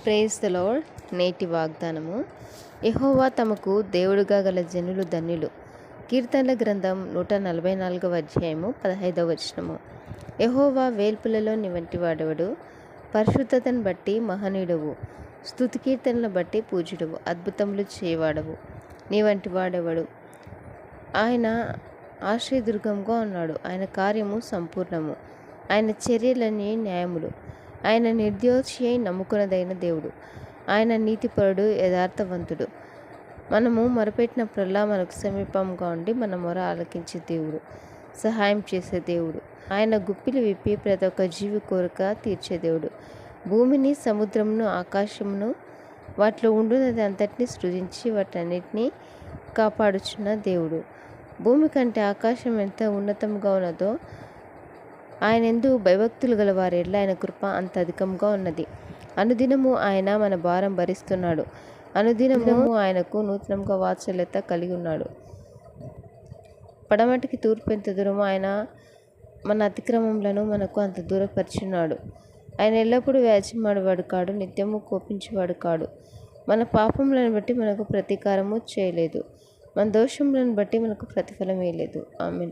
Praise the lord. నేటి వాగ్దానము. యెహోవా తమకు దేవుడుగా గల జనులు ధన్యులు. కీర్తనల గ్రంథం 144వ అధ్యాయము 15వ వచనము. యెహోవా వేల్పులలో నీ వంటి వాడెవడు? పరిశుద్ధతను బట్టి మహనీయుడవు, స్తుతి కీర్తనలను బట్టి పూజుడవు, అద్భుతములు చేయవాడవు. నీ వంటి వాడెవడు? ఆయన ఆశ్రయదుర్గంగా ఉన్నాడు. ఆయన కార్యము సంపూర్ణము, ఆయన చర్యలన్నీ న్యాయములు. ఆయన నిర్దోషి అయి నమ్ముకున్నదైన దేవుడు. ఆయన నీతిపరుడు, యథార్థవంతుడు. మనము మొరపెట్టినప్పుడల్లా మనకు సమీపంగా ఉండి మన మొర ఆలకించే దేవుడు, సహాయం చేసే దేవుడు. ఆయన గుప్పిలు విప్పి ప్రతి ఒక్క జీవి కోరిక తీర్చే దేవుడు. భూమిని, సముద్రమును, ఆకాశమును, వాటిలో ఉండున్నది అంతటినీ సృజించి వాటన్నిటినీ కాపాడుచున్న దేవుడు. భూమి కంటే ఆకాశం ఎంత ఉన్నతంగా ఉన్నదో, ఆయన యందు భయభక్తులు గల వారి ఎడల ఆయన కృప అంత అధికంగా ఉన్నది. అనుదినము ఆయన మన భారం భరిస్తున్నాడు. అనుదినము ఆయనకు నూతనంగా వాత్సల్యత కలిగి ఉన్నాడు. పడమటికి తూర్పు ఎంత దూరమో ఆయన మన అతిక్రమములను మనకు అంత దూరపరిచున్నాడు. ఆయన ఎల్లప్పుడూ వ్యాజ్యమాడువాడు కాడు, నిత్యము కోపించేవాడు కాడు. మన పాపములను బట్టి మనకు ప్రతీకారము చేయలేదు, మన దోషములను బట్టి మనకు ప్రతిఫలం ఇయ్యలేదు. ఆమేన్.